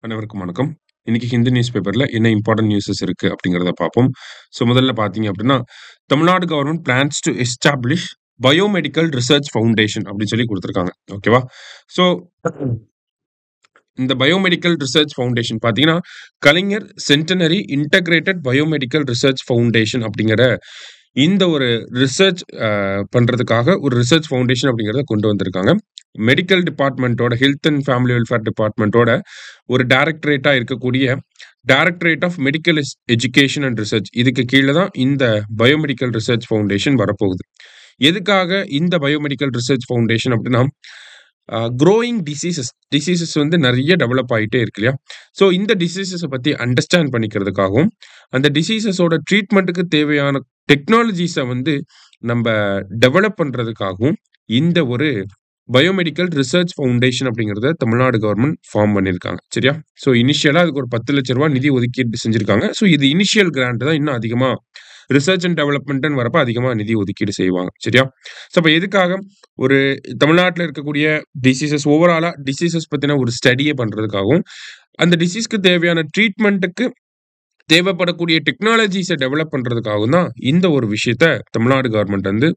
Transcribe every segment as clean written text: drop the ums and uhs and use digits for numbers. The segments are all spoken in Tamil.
அனைவருக்கும் வணக்கம். இன்னைக்கு ஹிந்து நியூஸ் பேப்பர்ல என்ன இம்பார்ட்டன்ட் நியூஸஸ் இருக்கு அப்படிங்கிறத பார்ப்போம். முதல்ல பார்த்தீங்க அப்படின்னா, Tamil Nadu government plans to establish biomedical research foundation அப்படின்னு சொல்லி குடுத்திருக்காங்க. ஓகேவா? ஸோ இந்த பயோமெடிக்கல் ரிசர்ச் ஃபவுண்டேஷன் பார்த்தீங்கன்னா, Kalaignar centenary integrated biomedical research foundation அப்படிங்கிற இந்த ஒரு ரிசர்ச் பண்றதுக்காக ஒரு ரிசர்ச் ஃபவுண்டேஷன் அப்படிங்கிறத கொண்டு வந்திருக்காங்க. மெடிக்கல் டிபார்ட்மெண்ட்டோட ஹெல்த் அண்ட் ஃபேமிலி வெல்ஃபேர் டிபார்ட்மெண்ட்டோட ஒரு டைரக்டரேட்டா இருக்கக்கூடிய directorate of medical education and research இதுக்கு கீழ தான் இந்த பயோமெடிக்கல் ரிசர்ச் ஃபவுண்டேஷன் வரப்போகுது. எதுக்காக இந்த பயோமெடிக்கல் ரிசர்ச் ஃபவுண்டேஷன் அப்படின்னா, க்ரோயிங் டிசீசஸ் வந்து நெறைய டெவலப் ஆயிட்டே இருக்கு இல்லையா? ஸோ இந்த டிசீசஸ பத்தி அண்டர்ஸ்டாண்ட் பண்ணிக்கிறதுக்காகவும், அந்த டிசீசஸோட ட்ரீட்மெண்ட்டுக்கு தேவையான டெக்னாலஜிஸ வந்து நம்ப டெவலப் பண்றதுக்காகவும், இந்த ஒரு பயோமெடிக்கல் ரிசர்ச் ஃபவுண்டேஷன் அப்படிங்கிறத தமிழ்நாடு கவர்ன்மெண்ட் ஃபார்ம் பண்ணியிருக்காங்க. சரியா? ஸோ இனிஷியலா அதுக்கு ஒரு ரூ. 10,00,000 நிதி ஒதுக்கீடு செஞ்சிருக்காங்க. ஸோ இது இனிஷியல் கிராண்ட் தான். இன்னும் அதிகமா ரிசர்ச் அண்ட் டெவலப்மெண்ட்ன்னு வரப்ப அதிகமா நிதி ஒதுக்கீடு செய்வாங்க. சரியா? ஸோ அப்ப எதுக்காக ஒரு தமிழ்நாட்டுல இருக்கக்கூடிய ஓவராலா டிசீசஸ் பத்தின ஒரு ஸ்டடிய பண்றதுக்காகவும், அந்த டிசீஸ்க்கு தேவையான ட்ரீட்மெண்ட்டுக்கு தேவைப்படக்கூடிய டெக்னாலஜிஸ டெவலப் பண்றதுக்காகவும் தான் இந்த ஒரு விஷயத்த தமிழ்நாடு கவர்ன்மெண்ட் வந்து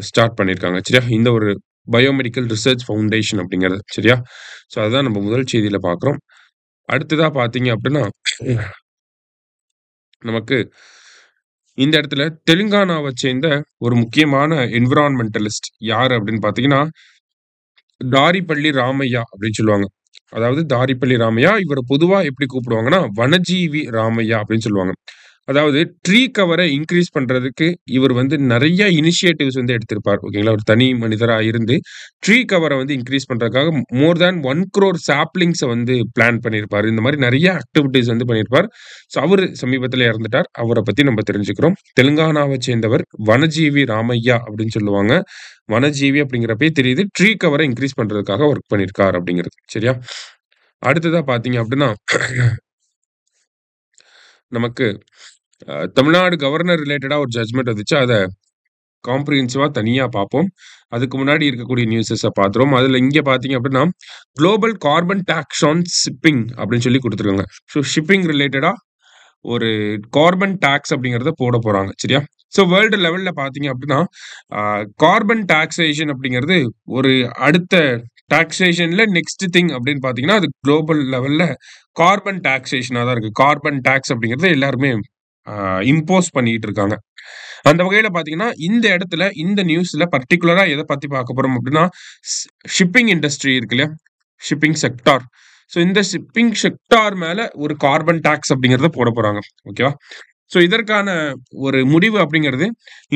ஸ்டார்ட் பண்ணியிருக்காங்க. சரியா? இந்த ஒரு பயோமெடிக்கல் ரிசர்ச் ஃபவுண்டேஷன் அப்படிங்கிறது. சரியா? ஸோ அதுதான் நம்ம முதல் செய்தியில பார்க்குறோம். அடுத்ததா பார்த்தீங்க அப்படின்னா, நமக்கு இந்த இடத்துல தெலுங்கானாவ சேர்ந்த ஒரு முக்கியமான என்விரான்மென்டலிஸ்ட் யாரு அப்படின்னு பார்த்தீங்கன்னா, தாரிப்பள்ளி ராமையா அப்படின்னு சொல்லுவாங்க. அதாவது தாரிப்பள்ளி ராமையா, இவர பொதுவா எப்படி கூப்பிடுவாங்கன்னா, வனஜீவி ராமையா அப்படின்னு சொல்லுவாங்க. அதாவது ட்ரீ கவர இன்கிரீஸ் பண்றதுக்கு இவர் வந்து நெறைய இனிஷியேட்டிவ்ஸ் வந்து எடுத்திருப்பார். ஓகேங்களா? ஒரு தனி மனிதரா இருந்து ட்ரீ கவர வந்து இன்கிரீஸ் பண்றதுக்காக மோர் தேன் 1 crore சாப்லிங்ஸ வந்து பிளான் பண்ணியிருப்பாரு. இந்த மாரி நெறைய ஆக்டிவிட்டீஸ் வந்து பண்ணியிருப்பார். ஸோ அவரு சமீபத்தில இறந்துட்டார். அவர பத்தி நம்ம தெரிஞ்சுக்கிறோம். தெலுங்கானாவ சேர்ந்தவர் வனஜீவி ராமையா அப்படின்னு சொல்லுவாங்க. வனஜீவி அப்படிங்கிறப்பயே தெரியுது. ட்ரீ கவர இன்கிரீஸ் பண்றதுக்காக ஒர்க் பண்ணியிருக்கார் அப்படிங்கிறது. சரியா? அடுத்ததா பார்த்தீங்க அப்படின்னா, நமக்கு தமிழ்நாடு கவர்னர் ரிலேட்டடா ஒரு ஜட்ஜ்மென்ட் வந்துச்சு. அத காம்ப்ரிஹென்சிவா தனியா பார்ப்போம். அதுக்கு முன்னாடி இருக்கக்கூடிய நியூஸஸ பார்த்துருவோம். அதுல இங்க பார்த்தீங்க அப்படின்னா, global carbon tax on shipping அப்படின்னு சொல்லி குடுத்துருக்காங்க. ஸோ ஷிப்பிங் ரிலேட்டடா ஒரு கார்பன் டாக்ஸ் அப்படிங்கிறத போட போறாங்க. சரியா? ஸோ வேர்ல்டு லெவல்ல பார்த்தீங்க அப்படின்னா, கார்பன் டாக்ஸேஷன் அப்படிங்கிறது ஒரு அடுத்த டாக்ஸேஷன்ல நெக்ஸ்ட் திங் அப்படின்னு பார்த்தீங்கன்னா, அது குளோபல் லெவல்ல கார்பன் டாக்ஸேஷனா தான் இருக்கு. கார்பன் டாக்ஸ் அப்படிங்கிறத எல்லாருமே இம்போஸ் பண்ணிட்டு இருக்காங்க. அந்த வகையில பார்த்தீங்கன்னா, இந்த இடத்துல இந்த நியூஸ்ல பர்ட்டிகுலரா எத பத்தி பார்க்க போறோம் அப்படின்னா, ஸ் ஷிப்பிங் இண்டஸ்ட்ரி இருக்கு இல்லையா? Shipping sector. ஸோ இந்த ஷிப்பிங் செக்டார் மேல ஒரு கார்பன் டாக்ஸ் அப்படிங்கிறத போட போறாங்க. ஓகேவா? ஸோ இதற்கான ஒரு முடிவு அப்படிங்கிறது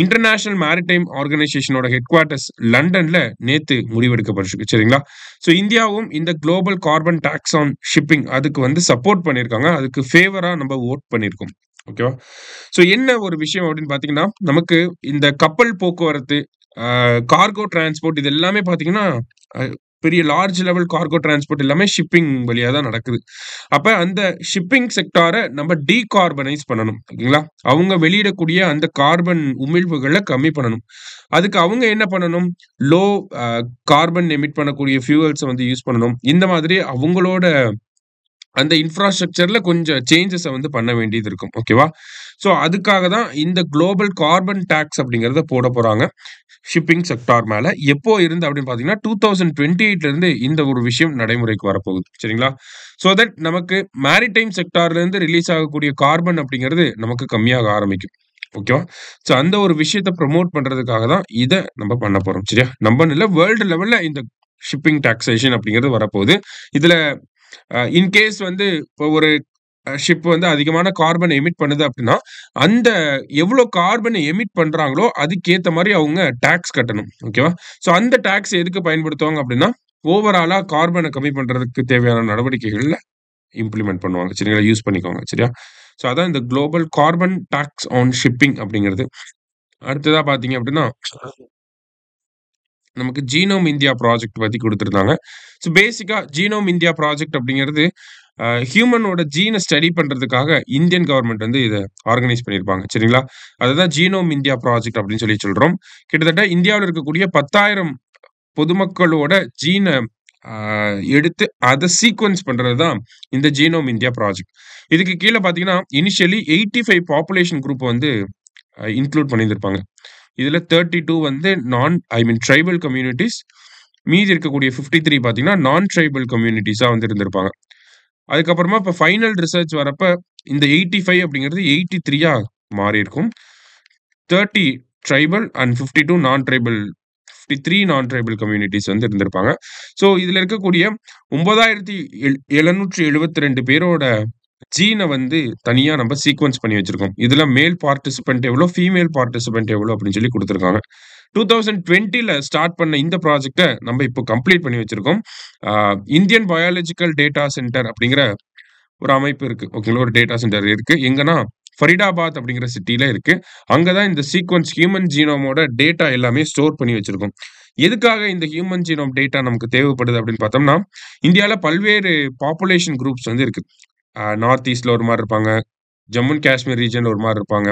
இன்டர்நேஷனல் மேரிடைம் ஆர்கனைசேஷனோட ஹெட் குவார்ட்டர்ஸ் லண்டன்ல நேத்து முடிவெடுக்கப்பட்டிருக்கு. சரிங்களா? ஸோ இந்தியாவும் இந்த global carbon tax on shipping அதுக்கு வந்து சப்போர்ட் பண்ணியிருக்காங்க. அதுக்கு ஃபேவரா நம்ம வோட் பண்ணியிருக்கோம். ஓகேவா? ஸோ என்ன ஒரு விஷயம் அப்படின்னு பார்த்தீங்கன்னா, நமக்கு இந்த கப்பல் போக்குவரத்து, கார்கோ டிரான்ஸ்போர்ட் இது எல்லாமே பார்த்தீங்கன்னா, அ பெரிய லார்ஜ் லெவல் கார்கோ டிரான்ஸ்போர்ட் எல்லாமே ஷிப்பிங் வழியா தான் நடக்குது. அப்ப அந்த ஷிப்பிங் செக்டார நம்ம டீகார்பனைஸ் பண்ணணும். ஓகேங்களா? அவங்க வெளியிடக்கூடிய அந்த கார்பன் உமிழ்வுகள கம்மி பண்ணணும். அதுக்கு அவங்க என்ன பண்ணணும்? லோ அ கார்பன் எமிட் பண்ணக்கூடிய ஃபியூயல்ஸ வந்து யூஸ் பண்ணணும். இந்த மாதிரி அவங்களோட அந்த இன்ஃப்ராஸ்ட்ரக்சர்ல கொஞ்சம் சேஞ்சஸ வந்து பண்ண வேண்டியது இருக்கும். ஓகேவா? ஸோ அதுக்காக தான் இந்த குளோபல் கார்பன் டாக்ஸ் அப்படிங்கிறத போட போறாங்க. ஷிப்பிங் செக்டார் மேல. எப்போ இருந்து அப்படின்னு பார்த்தீங்கன்னா, 2028ல இருந்து இந்த ஒரு விஷயம் நடைமுறைக்கு வரப்போகுது. சரிங்களா? ஸோ தட் நமக்கு மேரிடைம் செக்டார்ல இருந்து ரிலீஸ் ஆகக்கூடிய கார்பன் அப்படிங்கிறது நமக்கு கம்மியாக ஆரம்பிக்கும். ஓகேவா? ஸோ அந்த ஒரு விஷயத்த ப்ரமோட் பண்றதுக்காக தான் இத நம்ம பண்ண போறோம். சரியா? நம்பன்னு இல்ல வேர்ல்டு லெவல்ல இந்த ஷிப்பிங் டாக்ஸேஷன் அப்படிங்கிறது வரப்போகுது. இதுல இன்கேஸ் வந்து இப்போ ஒரு ஷிப் வந்து அதிகமான கார்பன் எமிட் பண்ணுது அப்படின்னா, அந்த எவ்வளோ கார்பன் எமிட் பண்றாங்களோ, அதுக்கேத்த மாரி அவங்க டாக்ஸ் கட்டணும். ஓகேவா? ஸோ அந்த டாக்ஸ் எதுக்கு பயன்படுத்துவாங்க அப்படின்னா, ஓவராலா கார்பன கம்மி பண்றதுக்கு தேவையான நடவடிக்கைகள்ல இம்ப்ளிமெண்ட் பண்ணுவாங்க. சரிங்களா? யூஸ் பண்ணிக்கோங்க. சரியா? ஸோ அதான் இந்த global carbon tax on shipping அப்படிங்கிறது. அடுத்ததா பார்த்தீங்க அப்படின்னா, நமக்கு ஜீனோம் இந்தியா ப்ராஜெக்ட் பத்தி குடுத்திருந்தாங்க. ஸோ பேசிக்கா ஜீனோம் இந்தியா ப்ராஜெக்ட் அப்படிங்கிறது ஹியூமனோட ஜீன ஸ்டடி பண்றதுக்காக இந்தியன் கவர்ன்மெண்ட் வந்து இத ஆர்கனைஸ் பண்ணியிருப்பாங்க. சரிங்களா? அததான் ஜீனோம் இந்தியா ப்ராஜெக்ட் அப்படின்னு சொல்லி சொல்றோம். கிட்டத்தட்ட இந்தியாவுல இருக்கக்கூடிய 10,000 பொதுமக்களோட ஜீன எடுத்து அத சீக்வென்ஸ் பண்றது தான் இந்த ஜீனோம் இந்தியா ப்ராஜெக்ட். இதுக்கு கீழ பார்த்தீங்கன்னா, இனிஷியலி 85 பாப்புலேஷன் குரூப் வந்து இன்க்ளூட் பண்ணியிருந்திருப்பாங்க. இதுல 32 வந்து ட்ரைபல் கம்யூனிட்டீஸ். மீதி இருக்கக்கூடிய 53 பார்த்தீங்கன்னா, நான் ட்ரைபல் கம்யூனிட்டீஸா வந்து இருந்திருப்பாங்க. அதுக்கப்புறமா இப்ப ஃபைனல் ரிசர்ச் வரப்ப இந்த 85 அப்படிங்கிறது 83ஆ மாறியிருக்கும். 30 ட்ரைபல் அண்ட் 52 நான் ட்ரைபல் 53 நான் ட்ரைபல் கம்யூனிட்டீஸ் வந்து இருந்திருப்பாங்க. ஸோ இதுல இருக்கக்கூடிய 9772 பேரோட ஜீன வந்து தனியா நம்ம சீக்வென்ஸ் பண்ணி வச்சிருக்கோம். இதுல மேல் பார்ட்டிசிபென்ட் எவ்வளோ, ஃபீமேல் பார்ட்டிசிபென்ட் எவ்வளோ அப்படின்னு சொல்லி குடுத்திருக்காங்க. 2020ல ஸ்டார்ட் பண்ண இந்த ப்ராஜெக்ட்ட நம்ம இப்போ கம்ப்ளீட் பண்ணி வச்சிருக்கோம். இந்தியன் பயாலஜிக்கல் டேட்டா சென்டர் அப்படிங்கிற ஒரு அமைப்பு இருக்கு. ஓகேங்களா? ஒரு டேட்டா சென்டர் இருக்கு. எங்கன்னா ஃபரிதாபாத் அப்படிங்கிற சிட்டில இருக்கு. அங்க தான் இந்த சீக்வென்ஸ் ஹியூமன் ஜீனோமோட டேட்டா எல்லாமே ஸ்டோர் பண்ணி வச்சிருக்கோம். எதுக்காக இந்த ஹியூமன் ஜீனோம் டேட்டா நமக்கு தேவைப்படுது அப்படின்னு பார்த்தோம்னா, இந்தியால பல்வேறு பாப்புலேஷன் குரூப்ஸ் வந்து இருக்கு. நார்த் ஈஸ்ட்ல ஒரு மாரி இருப்பாங்க. ஜம்மு அண்ட் காஷ்மீர் ரீஜியன்ல ஒரு மாரி இருப்பாங்க.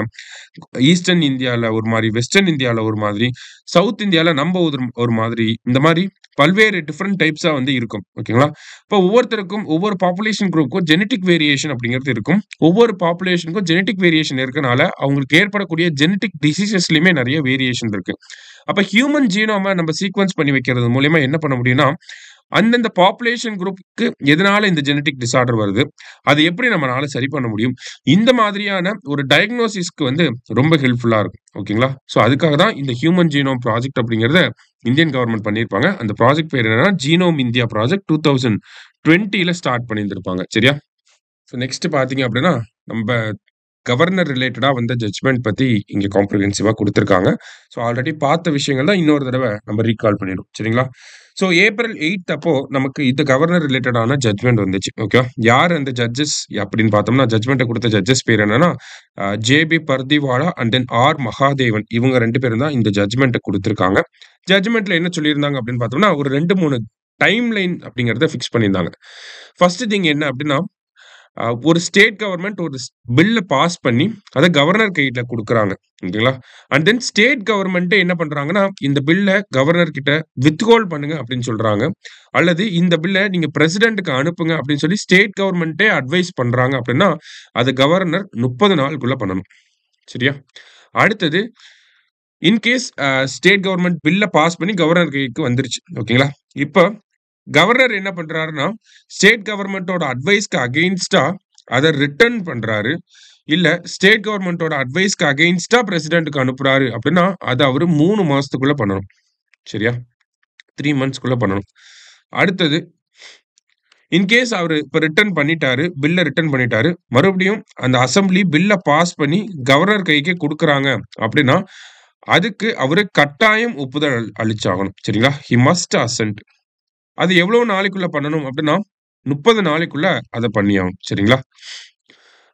ஈஸ்டர்ன் இந்தியால ஒரு மாரி, வெஸ்டர்ன் இந்தியால ஒரு மாதிரி, சவுத் இந்தியால நம்ம ஒரு மாதிரி, இந்த மாரி பல்வேறு டிஃபரெண்ட் டைப்ஸா வந்து இருக்கும். ஓகேங்களா? இப்போ ஒவ்வொருத்தருக்கும் ஒவ்வொரு பாப்புலேஷன் குரூப்க்கும் ஜெனடிக் வேரியேஷன் அப்படிங்கிறது இருக்கும். ஒவ்வொரு பாப்புலேஷனுக்கும் ஜெனடிக் வேரியேஷன் இருக்கனால, அவங்களுக்கு ஏற்படக்கூடிய ஜெனடிக் டிசீசஸ்லயுமே நெறைய வேரியேஷன் இருக்கு. அப்ப ஹியூமன் ஜீனோம நம்ம சீக்வென்ஸ் பண்ணி வைக்கிறது மூலியமா என்ன பண்ண முடியும்னா, அந்தந்த பாப்புலேஷன் குரூப்க்கு எதனால இந்த ஜெனடிக் டிஸார்டர் வருது? அது எப்படி நம்மனால சரி பண்ண முடியும்? இந்த மாதிரியான ஒரு டயக்னோசிஸ்க்கு வந்து ரொம்ப ஹெல்ப்ஃபுல்லா இருக்கும். ஓகேங்களா? ஸோ அதுக்காக தான் இந்த ஹியூமன் ஜீனோம் ப்ராஜெக்ட் அப்படிங்கிறத இந்தியன் கவர்ன்மெண்ட் பண்ணியிருப்பாங்க. அந்த ப்ராஜெக்ட் பேர் என்னன்னா, ஜீனோம் இந்தியா ப்ராஜெக்ட் 2020ல ஸ்டார்ட் பண்ணியிருந்திருப்பாங்க. சரியா? ஸோ நெக்ஸ்ட் பார்த்தீங்க அப்படின்னா, நம்ப கவர்னர் ரிலேட்டடா வந்த ஜட்ஜ்மென்ட் பத்தி இங்க காம்ப்ரிஹென்சிவா குடுத்திருக்காங்க. ஸோ ஆல்ரெடி பார்த்த விஷயங்கள் தான் இன்னொரு தடவ நம்ம ரீகால் பண்ணிடுவோம். சரிங்களா? ஸோ ஏப்ரல் 8 அப்போ நமக்கு இந்த கவர்னர் ரிலேட்டடான ஜட்ஜ்மென்ட் வந்துச்சு. ஓகேவா? யார் அந்த ஜட்ஜஸ் அப்படின்னு பார்த்தோம்னா, ஜட்ஜ்மென்ட்ட குடுத்த ஜட்ஜஸ் பேர் என்னன்னா, J P. Pardiwala and then R. Mahadevan. இவங்க 2 பேரும் தான் இந்த ஜட்ஜ்மென்ட்ட குடுத்திருக்காங்க. ஜட்ஜ்மென்ட்ல என்ன சொல்லியிருந்தாங்க அப்படின்னு பார்த்தோம்னா, ஒரு 2, 3 டைம் லைன் அப்படிங்கிறத ஃபிக்ஸ் பண்ணியிருந்தாங்க. ஃபர்ஸ்ட் திங் என்ன அப்படின்னா, ஒரு ஸ்டேட் கவர்ன்மென்ட் ஒரு பில்ல பாஸ் பண்ணி, அத கவர்னர் கையில குடுக்குறாங்க. ஓகேங்களா? அண்ட் தென் ஸ்டேட் கவர்ன்மென்ட்டே என்ன பண்றாங்கன்னா, இந்த பில்ல கவர்னர் கிட்ட வித்ஹோல்ட் பண்ணுங்க அப்படின்னு சொல்றாங்க. அல்லது இந்த பில்ல நீங்க பிரசிடென்ட்க்கு அனுப்புங்க அப்படின்னு சொல்லி ஸ்டேட் கவர்ன்மென்ட்டே அட்வைஸ் பண்றாங்க அப்படின்னா, அது கவர்னர் 30 நாளுக்குள்ள பண்ணணும். சரியா? அடுத்தது இன்கேஸ் ஸ்டேட் கவர்ன்மென்ட் பில்ல பாஸ் பண்ணி கவர்னர் கைக்கு வந்துருச்சு. ஓகேங்களா? இப்ப கவர்னர் என்ன பண்றாருன்னா, ஸ்டேட் கவர்ன்மென்ட்டோட அட்வைஸ்க்கு அகைன்ஸ்ட்டா அத ரிட்டர்ன் பண்றாரு. இல்ல ஸ்டேட் கவர்ன்மென்ட்டோட அட்வைஸ்க்கு அகைன்ஸ்ட்டா பிரசிடென்ட்க்கு அனுப்புறாரு அப்படின்னா, அத அவரு 3 மாசத்துக்குள்ள பண்ணணும். சரியா? 3 மந்த்ஸ்க்குள்ள பண்ணணும். அடுத்தது இன்கேஸ் அவரு இப்ப ரிட்டர்ன் பண்ணிட்டாரு. பில்ல ரிட்டர்ன் பண்ணிட்டாரு. மறுபடியும் அந்த அசெம்பிளி பில்ல பாஸ் பண்ணி கவர்னர் கைக்கு குடுக்குறாங்க அப்படின்னா, அதுக்கு அவரு கட்டாயம் ஒப்புதல் அளிச்சாகணும். சரிங்களா? He must ascent. அது எவ்வளவு நாளைக்குள்ள பண்ணணும் அப்படின்னா, 30 நாளைக்குள்ள அத பண்ணியாகணும். சரிங்களா?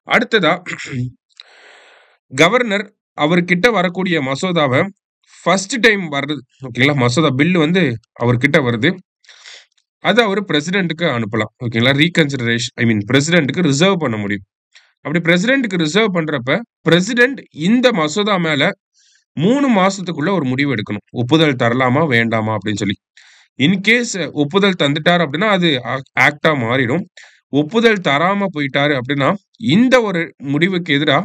அடுத்ததா கவர்னர் அவர்கிட்ட வரக்கூடிய மசோதாவ ஃபர்ஸ்ட் டைம் வர்றது. ஓகேங்களா? மசோதா பில் வந்து அவர்கிட்ட வருது. அத அவரு பிரசிடென்ட்க்கு அனுப்பலாம். ஓகேங்களா? பிரசிடென்ட்க்கு ரிசர்வ் பண்ண முடியும். அப்படி பிரசிடென்ட்க்கு ரிசர்வ் பண்றப்ப, பிரசிடென்ட் இந்த மசோதா மேல 3 மாசத்துக்குள்ள ஒரு முடிவு எடுக்கணும். ஒப்புதல் தரலாமா? வேண்டாமா? அப்படின்னு சொல்லி. இன்கேஸ் ஒப்புதல் தந்துட்டாரு அப்படின்னா, அது ஆக்ட்டா மாறிடும். ஒப்புதல் தராம போயிட்டாரு அப்படின்னா, இந்த ஒரு முடிவுக்கு எதிரா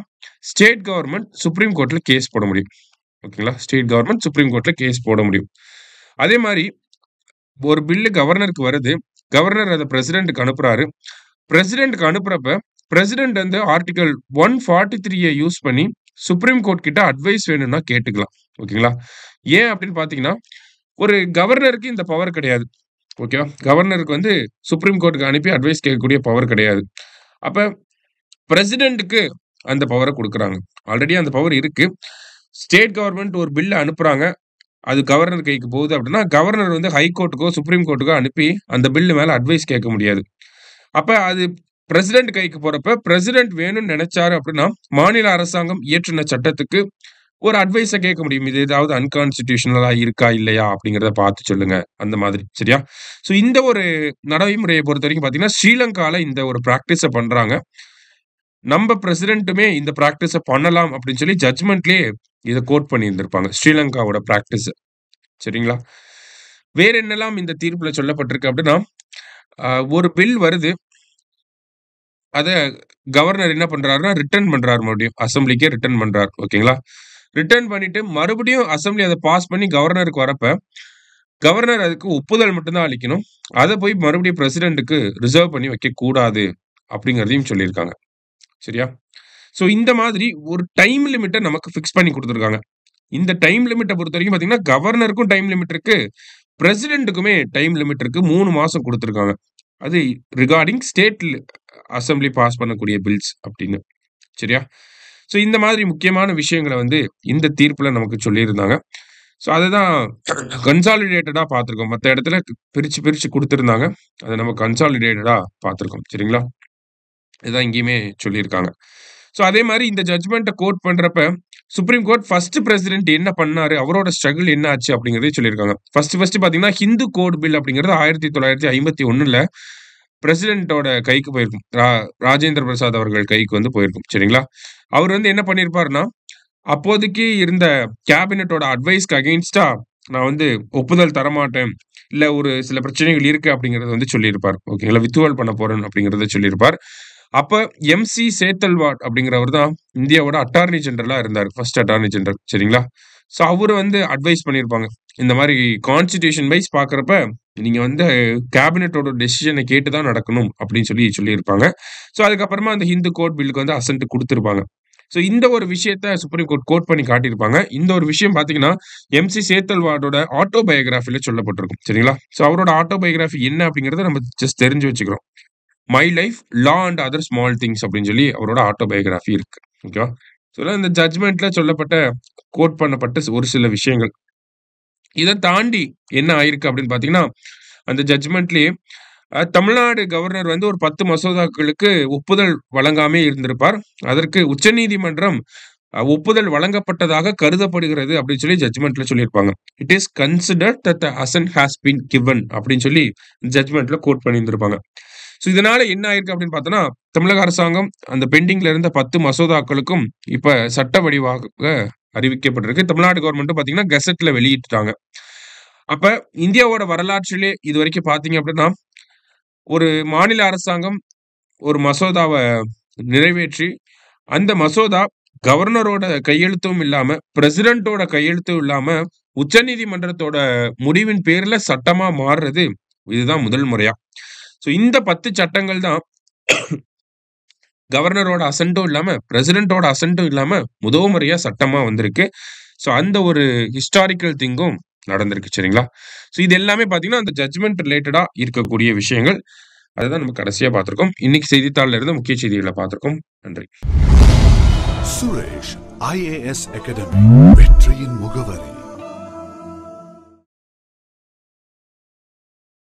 ஸ்டேட் கவர்ன்மென்ட் சுப்ரீம் கோர்ட்ல கேஸ் போட முடியும். ஓகேங்களா? ஸ்டேட் கவர்ன்மென்ட் சுப்ரீம் கோர்ட்ல கேஸ் போட முடியும். அதே மாரி ஒரு பில்லு கவர்னருக்கு வருது. கவர்னர் அத பிரசிடென்ட்க்கு அனுப்புறாரு. பிரசிடென்ட்க்கு அனுப்புறப்ப, பிரசிடென்ட் வந்து ஆர்டிகிள் 143 யூஸ் பண்ணி சுப்ரீம் கோர்ட் கிட்ட அட்வைஸ் வேணும்னா கேட்டுக்கலாம். ஓகேங்களா? ஏன் அப்படின்னு பார்த்தீங்கன்னா, ஒரு கவர்னருக்கு இந்த பவர் கிடையாது. ஓகேவா? கவர்னருக்கு வந்து சுப்ரீம் கோர்ட்க்கு அனுப்பி அட்வைஸ் கேட்கக்கூடிய பவர் கிடையாது. அப்ப பிரசிடென்ட்க்கு அந்த பவர குடுக்குறாங்க. ஆல்ரெடி அந்த பவர் இருக்கு. ஸ்டேட் கவர்ன்மென்ட் ஒரு பில்ல அனுப்புறாங்க. அது கவர்னர் கைக்கு போகுது அப்படின்னா, கவர்னர் வந்து ஹை கோர்ட்டுக்கோ, சுப்ரீம் கோர்ட்டுக்கோ அனுப்பி அந்த பில் மேல அட்வைஸ் கேட்க முடியாது. அப்ப அது பிரசிடென்ட் கைக்கு போறப்ப, பிரசிடென்ட் வேணும்னு நெனைச்சாரு அப்படின்னா, மாநில அரசாங்கம் இயற்றின சட்டத்துக்கு ஒரு அட்வைஸ கேட்க முடியும். இது ஏதாவது அன்கான்ஸ்டிடியூஷனலா இருக்கா? இல்லையா? அப்படிங்கிறத பார்த்து சொல்லுங்க. அந்த மாதிரி. சரியா? ஸோ இந்த ஒரு நடைமுறைய பொறுத்தவரைக்கும் பார்த்தீங்கன்னா, ஸ்ரீலங்கால இந்த ஒரு பிராக்டிஸ பண்றாங்க. நம்ப பிரசிடென்ட்டுமே இந்த பிராக்டிஸ பண்ணலாம் அப்படின்னு சொல்லி ஜட்ஜ்மென்ட்லயே இத கோட் பண்ணியிருந்திருப்பாங்க. ஸ்ரீலங்காவோட பிராக்டிஸ. சரிங்களா? வேற என்னெல்லாம் இந்த தீர்ப்புல சொல்லப்பட்டிருக்கு அப்படின்னா, ஒரு பில் வருது. அத கவர்னர் என்ன பண்றாருன்னா, ரிட்டர்ன் பண்றாரு மறுபடியும். அசெம்பிளிக்கே ரிட்டர்ன் பண்றாரு. ஓகேங்களா? ரிட்டர்ன் பண்ணிட்டு மறுபடியும் அசெம்பிளி அத பாஸ் பண்ணி கவர்னருக்கு வரப்ப, கவர்னர் அதுக்கு ஒப்புதல் மட்டும் தான் அளிக்கணும். அத போய் மறுபடியும் பிரசிடென்ட்க்கு ரிசர்வ் பண்ணி வைக்கக்கூடாது அப்படிங்கிறதையும் சொல்லியிருக்காங்க. சரியா? ஸோ இந்த மாதிரி ஒரு டைம் லிமிட்ட நமக்கு ஃபிக்ஸ் பண்ணி குடுத்துருக்காங்க. இந்த டைம் லிமிட்ட பொறுத்தவரைக்கும் பார்த்தீங்கன்னா, கவர்னருக்கும் டைம் லிமிட் இருக்கு. பிரசிடென்ட்க்குமே டைம் லிமிட் இருக்கு. 3 மாசம் குடுத்துருக்காங்க. அது ரிகார்டிங் ஸ்டேட் அசெம்பிளி பாஸ் பண்ணக்கூடிய பில்ஸ் அப்படின்னு. சரியா? ஸோ இந்த மாதிரி முக்கியமான விஷயங்கள வந்து இந்த தீர்ப்புல நமக்கு சொல்லியிருந்தாங்க. ஸோ அததான் கன்சாலிடேட்டடா பார்த்திருக்கோம். மத்த இடத்துல பிரிச்சு, பிரிச்சு குடுத்திருந்தாங்க. அத நம்ம கன்சாலிடேட்டடா பார்த்திருக்கோம். சரிங்களா? இதான் இங்கேயுமே சொல்லியிருக்காங்க. ஸோ அதே மாரி இந்த ஜட்ஜ்மெண்ட்ட கோட் பண்றப்ப, சுப்ரீம் கோர்ட் ஃபர்ஸ்ட் பிரசிடென்ட் என்ன பண்ணாரு? அவரோட ஸ்ட்ரகிள் என்ன ஆச்சு? அப்படிங்கிறதையும் சொல்லியிருக்காங்க. ஃபர்ஸ்ட் பார்த்தீங்கன்னா, ஹிந்து கோட் பில் அப்படிங்கிறது 1951ல பிரசிடென்ட்டோட கைக்கு போயிருக்கும். ராஜேந்திர பிரசாத் அவர்கள் கைக்கு வந்து போயிருக்கும். சரிங்களா? அவர் வந்து என்ன பண்ணியிருப்பாருன்னா, அப்போதைக்கு இருந்த கேபினட்டோட அட்வைஸ்க்கு அகைன்ஸ்டா நான் வந்து ஒப்புதல் தரமாட்டேன். இல்ல ஒரு சில பிரச்சனைகள் இருக்கு அப்படிங்கிறத வந்து சொல்லியிருப்பார். ஓகேங்களா? வித்ட்ரால் பண்ண போறேன் அப்படிங்கிறத சொல்லியிருப்பார். அப்ப எம்.சி. சேத்தல்வாட் அப்படிங்கிறவர் தான் இந்தியாவோட அட்டார்னி ஜெனரலா இருந்தாரு. First attorney general. சரிங்களா? ஸோ அவரு வந்து அட்வைஸ் பண்ணியிருப்பாங்க. இந்த மாரி கான்ஸ்டிடியூஷன் வைஸ் பார்க்கிறப்ப, நீங்க வந்து கேபினட்டோட டெசிஷன கேட்டு தான் நடக்கணும் அப்படின்னு சொல்லியிருப்பாங்க. ஸோ அதுக்கப்புறமா அந்த ஹிந்து கோட் பில்லுக்கு வந்து அசென்ட் குடுத்திருப்பாங்க. ஸோ இந்த ஒரு விஷயத்த சுப்ரீம் கோர்ட் கோட் பண்ணி காட்டியிருப்பாங்க. இந்த ஒரு விஷயம் பார்த்தீங்கன்னா, எம்.சி. சேத்தல்வாடோட ஆட்டோபயோகிராஃபில சொல்லப்பட்டிருக்கும். சரிங்களா? ஸோ அவரோட ஆட்டோபயோகிராஃபி என்ன அப்படிங்கிறத நம்ம ஜஸ்ட் தெரிஞ்சு வச்சுக்கிறோம். My life, law and other small things அப்படின்னு சொல்லி அவரோட ஆட்டோபயோகிராஃபி இருக்கு. ஓகேவா? ஸோ இந்த ஜட்ஜ்மெண்ட்ல சொல்லப்பட்ட கோட் பண்ணப்பட்ட ஒரு சில விஷயங்கள். இத தாண்டி என்ன ஆயிருக்கு அப்படின்னு பார்த்தீங்கன்னா, அந்த ஜட்ஜ்மெண்ட்லயே தமிழ்நாடு கவர்னர் வந்து ஒரு 10 மசோதாக்களுக்கு ஒப்புதல் வழங்காமே இருந்திருப்பார். அதற்கு உச்சநீதிமன்றம் ஒப்புதல் வழங்கப்பட்டதாக கருதப்படுகிறது அப்படின்னு சொல்லி ஜட்ஜ்மெண்ட்ல சொல்லியிருப்பாங்க. It is considered that the ascent has been given அப்படின்னு சொல்லி ஜட்ஜ்மெண்ட்ல கோட் பண்ணியிருந்திருப்பாங்க. ஸோ இதனால என்ன ஆயிருக்கு அப்படின்னு பார்த்தோம்னா, தமிழக அரசாங்கம் அந்த பெண்டிங்ல இருந்த 10 மசோதாக்களுக்கும் இப்ப சட்ட வடிவாக அறிவிக்கப்பட்டிருக்கு. தமிழ்நாடு கவர்மெண்ட்டும் பார்த்தீங்கன்னா, கெசெட்ல வெளியிட்டுட்டாங்க. அப்ப இந்தியாவோட வரலாற்றிலே இதுவரைக்கும் பார்த்தீங்க அப்படின்னா, ஒரு மாநில அரசாங்கம் ஒரு மசோதாவ நிறைவேற்றி, அந்த மசோதா கவர்னரோட கையெழுத்தும் இல்லாம, பிரசிடென்ட்டோட கையெழுத்தும் இல்லாம, உச்சநீதிமன்றத்தோட முடிவின் பேர்ல சட்டமா மாறுறது இதுதான் முதல் முறையா. ஸோ இந்த 10 சட்டங்கள் தான் கவர்னரோட அசென்ட்டும் இல்லாம, பிரசிடென்ட்டோட அசென்ட்டும் இல்லாம முதல் முறையா சட்டமா வந்திருக்கு. ஸோ அந்த ஒரு ஹிஸ்டாரிக்கல் திங்கும் நடந்திருக்கு. சரிங்களா? ஸோ இது எல்லாமே பார்த்தீங்கன்னா, அந்த ஜட்ஜ்மெண்ட் ரிலேட்டடா இருக்கக்கூடிய விஷயங்கள். அததான் நம்ம கடைசியா பார்த்திருக்கோம். இன்னைக்கு செய்தித்தாள்ல இருந்து முக்கிய செய்திகள பார்த்திருக்கோம். நன்றி. சுரேஷ் IAS அகாடமி வெற்றியின் முகவரி.